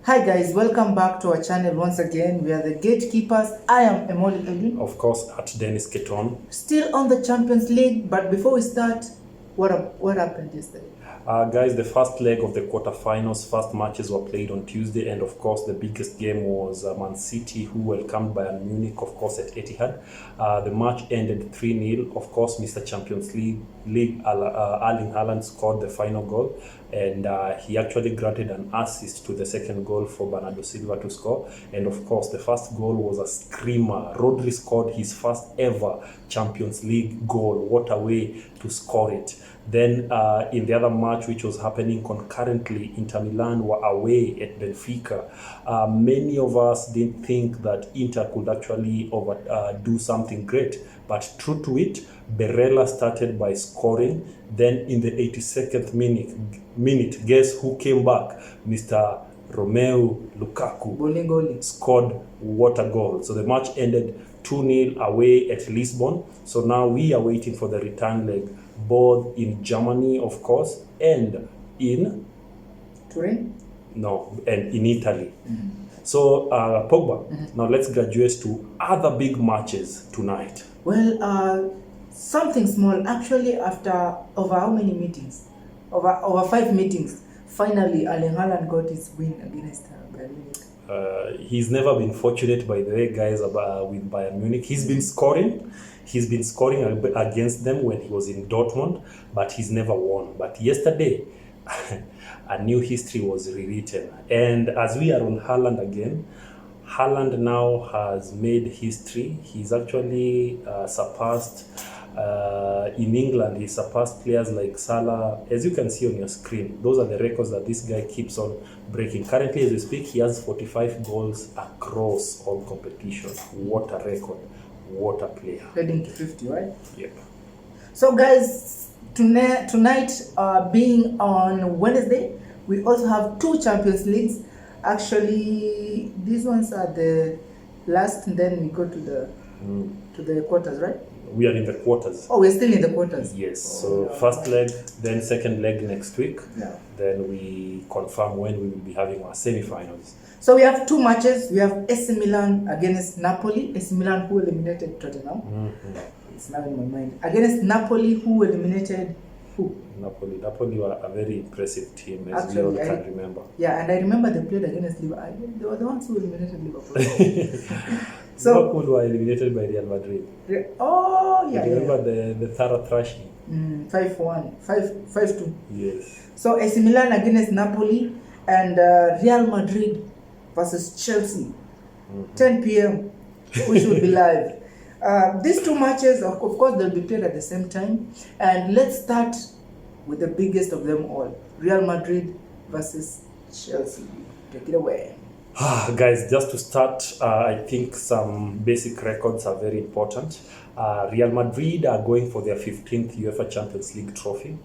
Hi guys, welcome back to our channel once again. We are the gatekeepers. I am Emoli Edwin. Of course, at Dennis Keton. Still on the Champions League, but before we start, what happened yesterday? Guys, the first leg of the quarterfinals, first matches were played on Tuesday, and of course the biggest game was Man City, who welcomed Bayern Munich, of course, at Etihad. The match ended 3-0. Of course, Mr. Champions League Erling Haaland scored the final goal, and he actually granted an assist to the second goal for Bernardo Silva to score. And of course, the first goal was a screamer. Rodri scored his first ever Champions League goal. What a way to score it. Then in the other match, which was happening concurrently, Inter Milan were away at Benfica. Many of us didn't think that Inter could actually do something great, but true to it, Barella started by scoring. Then in the 82nd minute, guess who came back? Mr. Romelu Lukaku scored what a goal. So the match ended 2-0 away at Lisbon. So now we are waiting for the return leg, both in Germany, of course, and in Turin? No, and in Italy. So, Pogba, now let's graduate to other big matches tonight. Well, something small. Actually, after over how many meetings? Over 5 meetings. Finally, Erling Haaland got his win against Bayern Munich. He's never been fortunate, by the way, guys, with Bayern Munich. He's been scoring against them when he was in Dortmund, but he's never won. But yesterday, a new history was rewritten. And as we are on Haaland again, Haaland now has made history. He's actually surpassed, in England, he surpassed players like Salah. As you can see on your screen, those are the records that this guy keeps on breaking. Currently, as we speak, he has 45 goals across all competitions. What a record. What a player. Heading to 50, right? Yep. So guys, tonight being on Wednesday, we also have 2 Champions Leagues. Actually, these ones are the last, and then we go to the quarters, right? We are in the quarters. Oh, we're still in the quarters. Yes. So first leg, then second leg next week. Yeah. Then we confirm when we will be having our semi-finals. So we have 2 matches. We have AC Milan against Napoli. AC Milan, who eliminated Tottenham. It's now in my mind. Against Napoli, who eliminated who? Napoli were a very impressive team, as Actually, we all can remember. Yeah, and I remember they played against Liverpool. They were the ones who eliminated Liverpool. So Liverpool were eliminated by Real Madrid. Oh, yeah. Remember the thorough thrashing? 5-1, 5-2. Yes. So AC Milan against Napoli, and Real Madrid versus Chelsea. 10 p.m. We should be live. These 2 matches, of course, they'll be played at the same time. And let's start with the biggest of them all. Real Madrid versus Chelsea. Take it away. Guys, just to start, I think some basic records are very important. Real Madrid are going for their 15th UEFA Champions League trophy,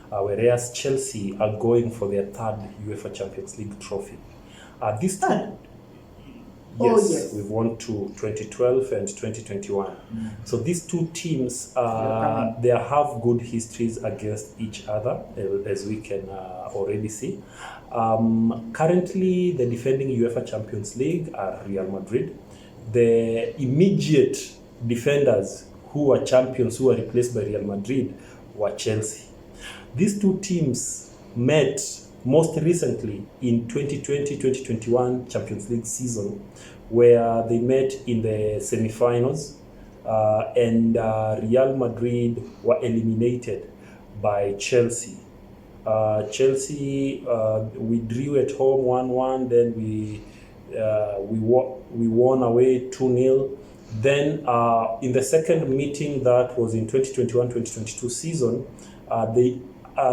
whereas Chelsea are going for their 3rd UEFA Champions League trophy. This time, yes, we've won 2012 and 2021. So these 2 teams, they have good histories against each other, as we can already see. Currently, the defending UEFA Champions League are Real Madrid. The immediate defenders who were champions, who were replaced by Real Madrid, were Chelsea. These 2 teams met most recently in 2020-2021 Champions League season, where they met in the semi-finals, and Real Madrid were eliminated by Chelsea. Chelsea, we drew at home 1-1, then we won away 2-0. Then in the second meeting, that was in 2021-2022 season,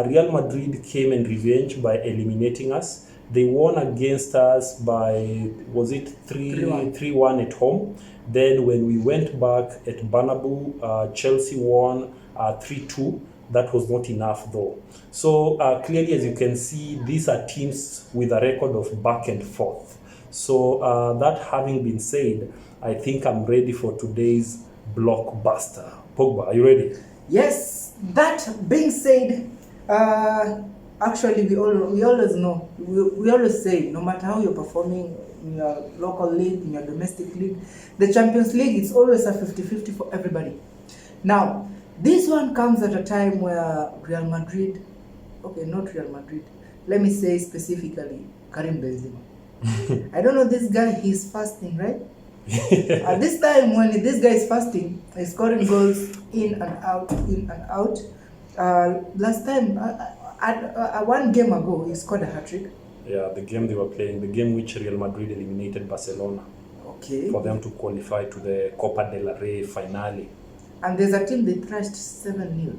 Real Madrid came in revenge by eliminating us. They won against us by, was it 3-1 at home? Then when we went back at Bernabeu, Chelsea won 3-2. That was not enough though. So clearly, as you can see, these are teams with a record of back and forth. So that having been said, I think I'm ready for today's blockbuster. Pogba, are you ready? Yes, that being said, Actually, we always know, we always say, no matter how you're performing in your local league, in your domestic league, the Champions League, it's always a 50-50 for everybody. Now, this one comes at a time where Real Madrid, okay, not Real Madrid, let me say specifically Karim Benzema. I don't know this guy, he's fasting, right? At this time, when this guy is fasting, he's scoring goals in and out, in and out. Last time, one game ago, he scored a hat-trick. Yeah, the game they were playing, the game which Real Madrid eliminated Barcelona. Okay. For them to qualify to the Copa del Rey finale. And there's a team they thrashed 7-0.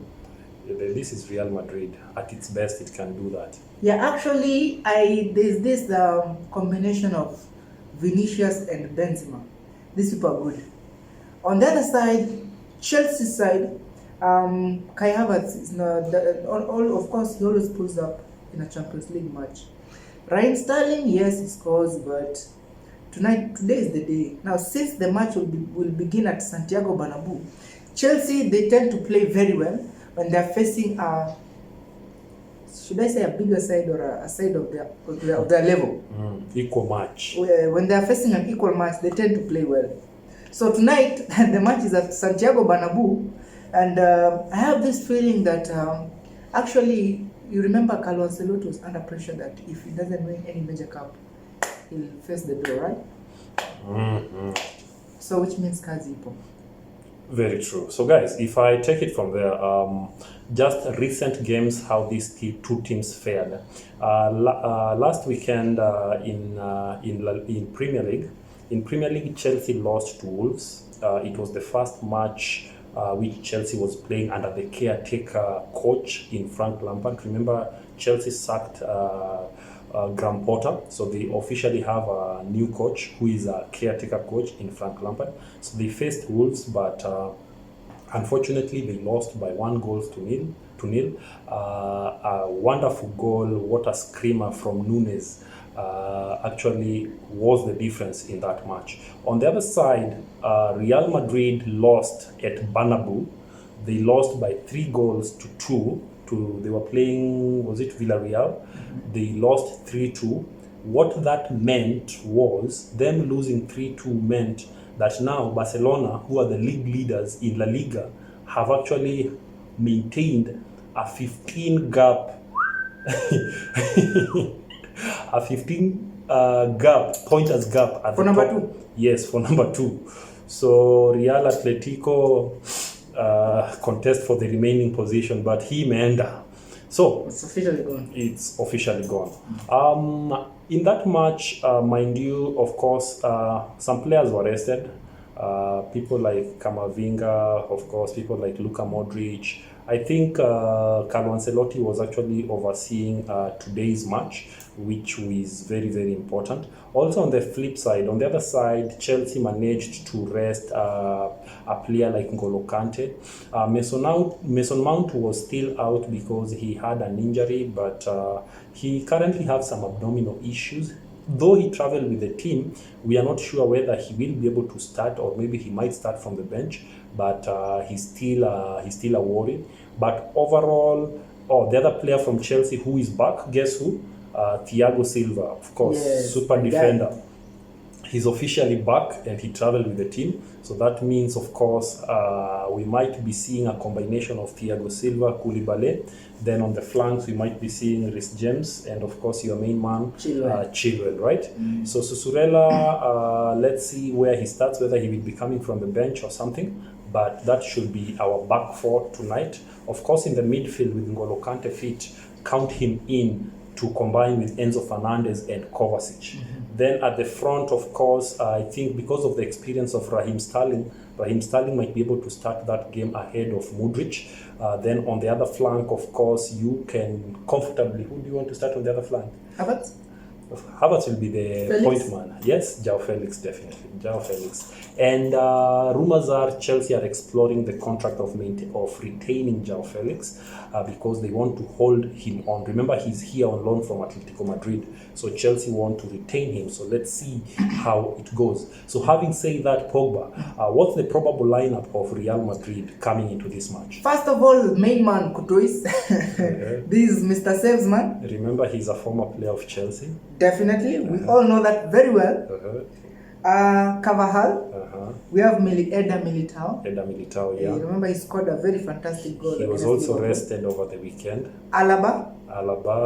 This is Real Madrid. At its best, it can do that. Yeah, actually, there's this combination of Vinicius and Benzema. These people are good. On the other side, Chelsea's side, Kai Havertz is not of course he always pulls up in a Champions League match. Raheem Sterling, yes, he scores, but today is the day. Now, since the match will begin at Santiago Bernabeu, Chelsea, they tend to play very well when they're facing should I say a bigger side or a side of their level? Equal match. When they're facing an equal match, they tend to play well. So tonight, the match is at Santiago Bernabeu, and I have this feeling that actually, you remember Carlo Ancelotti was under pressure that if he doesn't win any major cup, he'll face the door, right? So which means kazi ipo. Very true. So guys, if I take it from there, just recent games, how these two teams fared. Last weekend in Premier League, Chelsea lost to Wolves. It was the first match which Chelsea was playing under the caretaker coach in Frank Lampard. Remember, Chelsea sacked Graham Potter, so they officially have a new coach who is a caretaker coach in Frank Lampard. So they faced Wolves, but unfortunately they lost by 1-0 to nil. A wonderful goal, what a screamer from Nunes, actually was the difference in that match. On the other side, Real Madrid lost at Bernabeu. They lost by 3-2. They were playing, was it Villarreal? They lost 3-2. What that meant was, them losing 3-2 meant that now Barcelona, who are the league leaders in La Liga, have actually maintained a 15 gap a 15 pointers gap at for the number top. 2. Yes, for number 2. So Real Atletico contest for the remaining position, but he imeenda. So It's officially gone. It's officially gone. In that match, mind you, of course, some players were rested. People like Camavinga, of course, people like Luka Modric. I think Carlo Ancelotti was actually overseeing today's match, which is very, very important. Also on the flip side, on the other side, Chelsea managed to rest a player like N'Golo Kante. Mason Mount was still out because he had an injury, but he currently has some abdominal issues. Though he traveled with the team, we are not sure whether he will be able to start or maybe he might start from the bench, but he's still a worry. But overall, the other player from Chelsea who is back, guess who? Thiago Silva, of course, yes, super defender. He's officially back and he traveled with the team. So that means, of course, we might be seeing a combination of Thiago Silva, Koulibaly. Then on the flanks, we might be seeing Reece James and, of course, your main man, Chilwell, right? So Susurela, let's see where he starts, whether he will be coming from the bench or something. But that should be our back four tonight. Of course, in the midfield with N'Golo Kante fit, count him in to combine with Enzo Fernandez and Kovacic. Then at the front, of course, I think because of the experience of Raheem Sterling might be able to start that game ahead of Modric. Then on the other flank, of course, you can comfortably, who do you want to start on the other flank? Havertz? Havertz will be the Felix? point man. Yes, João Felix, definitely. João Felix. And rumors are Chelsea are exploring the contract of retaining João Felix because they want to hold him on. Remember, he's here on loan from Atletico Madrid. So Chelsea want to retain him. So let's see how it goes. So having said that, Pogba, what's the probable lineup of Real Madrid coming into this match? First of all, main man, Courtois. This is Mr. Saves man. Remember, he's a former player of Chelsea. Definitely. We all know that very well. Carvajal. We have Eder Militao. Eder Militao, yeah. Remember, he scored a very fantastic goal. He was also rested over the weekend. Alaba.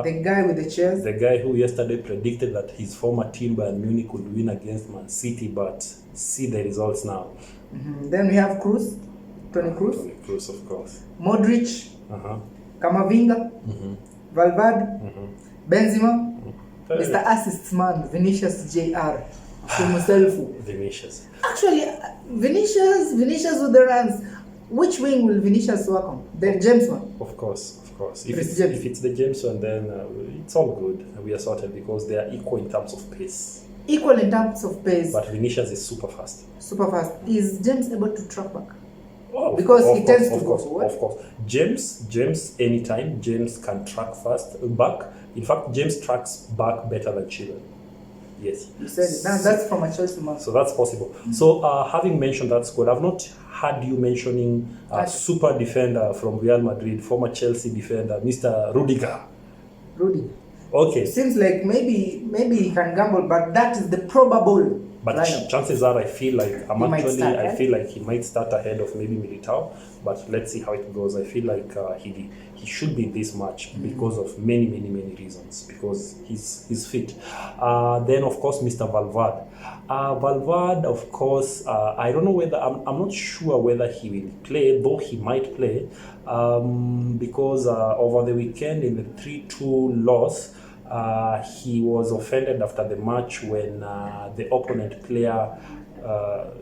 The guy with the chairs. The guy who yesterday predicted that his former team Bayern Munich would win against Man City, but see the results now. Then we have Cruz. Toni Kroos. Toni Kroos, of course. Modric. Camavinga. Valverde. Benzema. Mr. Assists man, Vinicius Jr. Vinicius. Actually, Vinicius with the runs. Which wing will Vinicius work on? The James one? Of course. If it's the James one, then it's all good. We are sorted because they are equal in terms of pace. But Vinicius is super fast. Is James able to track back? Because he tends to go forward. Of course. James, anytime, James can track back. In fact, James tracks back better than Chilwell. Yes. You said it. That's from a Chelsea man. So that's possible. So having mentioned that squad, I've not heard you mentioning a super defender from Real Madrid, former Chelsea defender, Mr. Rudiger. Okay. Seems like maybe he can gamble, but that is the probable. But chances are, I feel like he might start ahead of maybe Militao. But let's see how it goes. I feel like he should be in this match because of many reasons. Because he's fit. Then of course Mr. Valverde. Valverde, of course, I don't know whether I'm not sure whether he will play, though he might play, because over the weekend in the 3-2 loss. He was offended after the match when the opponent player,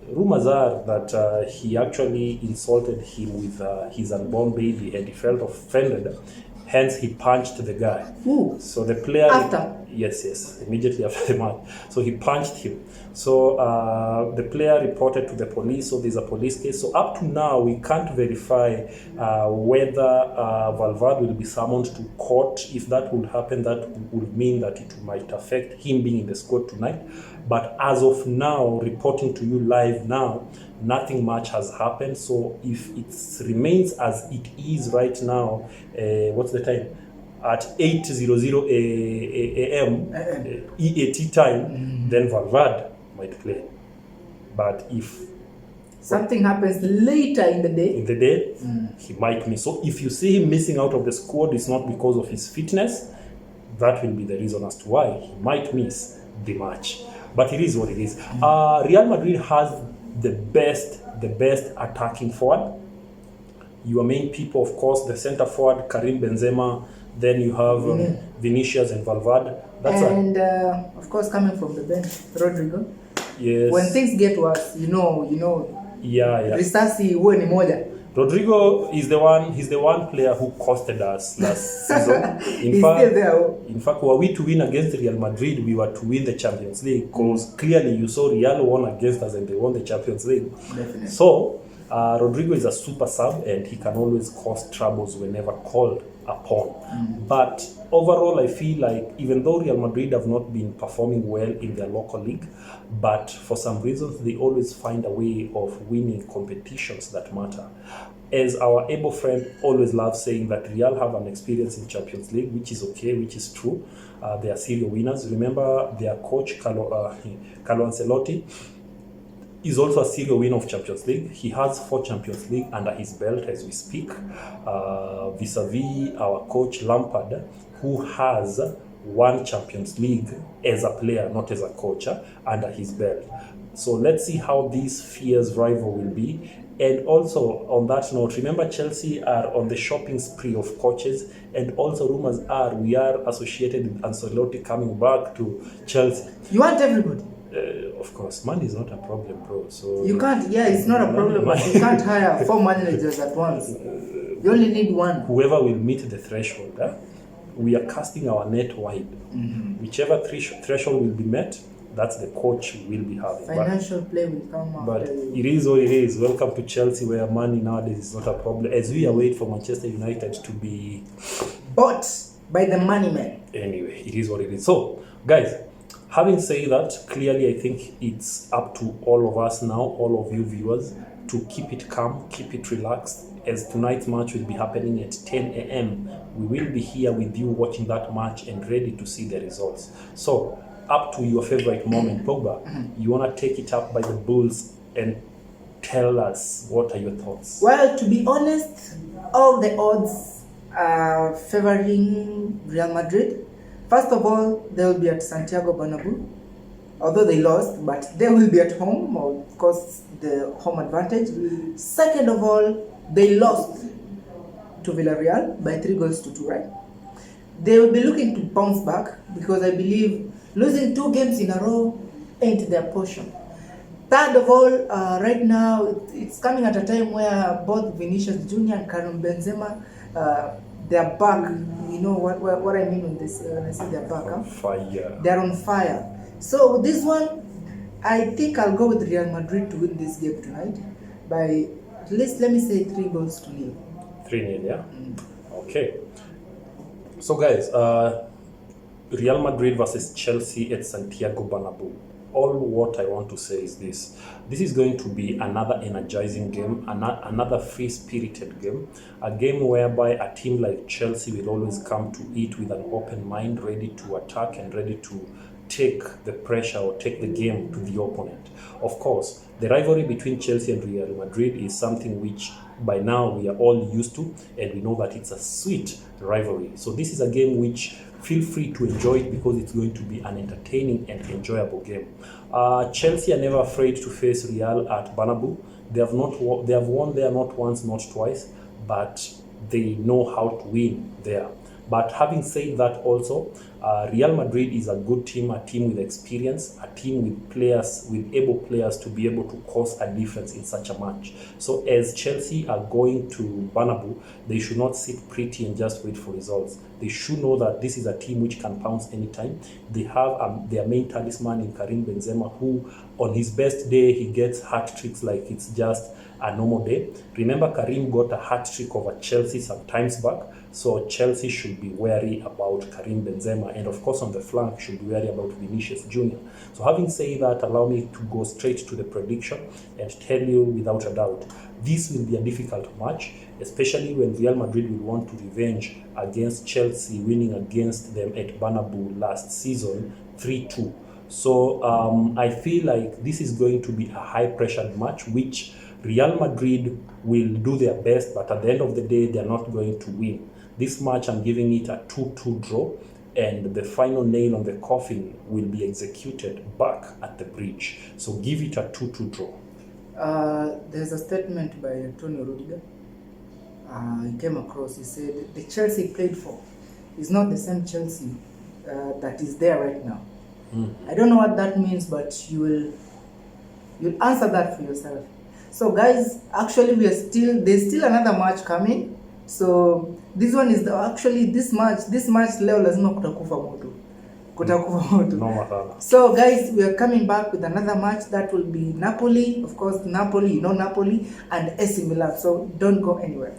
rumors are that he actually insulted him with his unborn baby and he felt offended. Hence, he punched the guy. Ooh. So the player... After? Yes, immediately after the match. So he punched him. So the player reported to the police, so there's a police case. So up to now, we can't verify whether Valverde will be summoned to court. If that would happen, that would mean that it might affect him being in the squad tonight. But as of now, reporting to you live now, nothing much has happened. So if it remains as it is right now, what's the time? At 8:00 a.m. EAT time, then Valverde might play. But if something happens later in the day, he might miss. So if you see him missing out of the squad, it's not because of his fitness. That will be the reason as to why he might miss the match. But it is what it is. Real Madrid has the best attacking forward. Your main people, of course, the center forward, Karim Benzema. Then you have Vinicius and Valverde. Of course, coming from the bench, Rodrigo. Yes. When things get worse, you know. Yeah. Risasi huwe ni moja. Rodrigo is the one player who costed us last season. In fact, were we to win against Real Madrid, we were to win the Champions League because clearly you saw Real won against us and they won the Champions League. Definitely. So Rodrigo is a super sub and he can always cause troubles whenever called upon. But overall, I feel like even though Real Madrid have not been performing well in their local league, but for some reasons they always find a way of winning competitions that matter. As our able friend always loves saying that Real have an experience in Champions League, which is okay, which is true. They are serial winners. Remember their coach, Carlo Ancelotti, is also a serial winner of Champions League. He has 4 Champions League under his belt as we speak, vis-a-vis our coach Lampard, who has 1 Champions League as a player, not as a coach, under his belt. So let's see how this fierce rival will be. And also on that note, remember Chelsea are on the shopping spree of coaches, and also rumors are we are associated with Ancelotti coming back to Chelsea. You want everybody? Of course, money is not a problem, bro. So you can't. Yeah, it's not a problem, but you can't hire 4 managers at once. You only need one. Whoever will meet the threshold. we are casting our net wide. Whichever threshold will be met, that's the coach we will be having. Financial play will come up. But it is what it is. Welcome to Chelsea, where money nowadays is not a problem. As we await for Manchester United to be bought by the money man. Anyway, it is what it is. So, guys, having said that, clearly I think it's up to all of us now, all of you viewers, to keep it calm, keep it relaxed. As tonight's match will be happening at 10 a.m., we will be here with you watching that match and ready to see the results. So, up to your favorite moment. Pogba, you want to take it up by the Bulls and tell us what are your thoughts? Well, to be honest, all the odds are favoring Real Madrid. First of all, they will be at Santiago Bernabeu. Although they lost, but they will be at home, of course, the home advantage. Second of all, they lost to Villarreal by 3-2, right? They will be looking to bounce back because I believe losing 2 games in a row ain't their portion. Third of all, right now, it's coming at a time where both Vinicius Jr. and Karim Benzema, they're back. You know what I mean when I say they're back? On fire. They're on fire. So this one, I think I'll go with Real Madrid to win this game tonight by at least, let me say, 3-0. 3-0, yeah? Okay. So guys, Real Madrid versus Chelsea at Santiago Bernabeu. All what I want to say is this. This is going to be another energizing game, another free-spirited game, a game whereby a team like Chelsea will always come to it with an open mind, ready to attack and ready to take the pressure or take the game to the opponent. Of course, the rivalry between Chelsea and Real Madrid is something which by now we are all used to, and we know that it's a sweet rivalry. So this is a game which feel free to enjoy it because it's going to be an entertaining and enjoyable game. Chelsea are never afraid to face Real at Bernabeu. They have won there not once, not twice, but they know how to win there. But having said that also, Real Madrid is a good team, a team with experience, a team with players, with able players to be able to cause a difference in such a match. So as Chelsea are going to Bernabeu, they should not sit pretty and just wait for results. They should know that this is a team which can pounce anytime. They have their main talisman in Karim Benzema, who on his best day, he gets hat-tricks like it's just a normal day. Remember, Karim got a hat-trick over Chelsea some times back, so Chelsea should be wary about Karim Benzema, and of course on the flank should be wary about Vinicius Jr. So having said that, allow me to go straight to the prediction and tell you without a doubt, this will be a difficult match, especially when Real Madrid will want to revenge against Chelsea winning against them at Bernabeu last season 3-2. So I feel like this is going to be a high-pressured match, which Real Madrid will do their best, but at the end of the day, they're not going to win. This match, I'm giving it a 2-2 draw, and the final nail on the coffin will be executed back at the bridge. So give it a 2-2 draw. There's a statement by Antonio Rudiger. He came across, he said, the Chelsea played for is not the same Chelsea that is there right now. I don't know what that means, but you'll answer that for yourself. So guys, actually there's still another match coming. So this one is this match leo lazima kutakufa moto. No. So guys, we are coming back with another match that will be Napoli, of course, Napoli, Napoli and AC Milan. So don't go anywhere.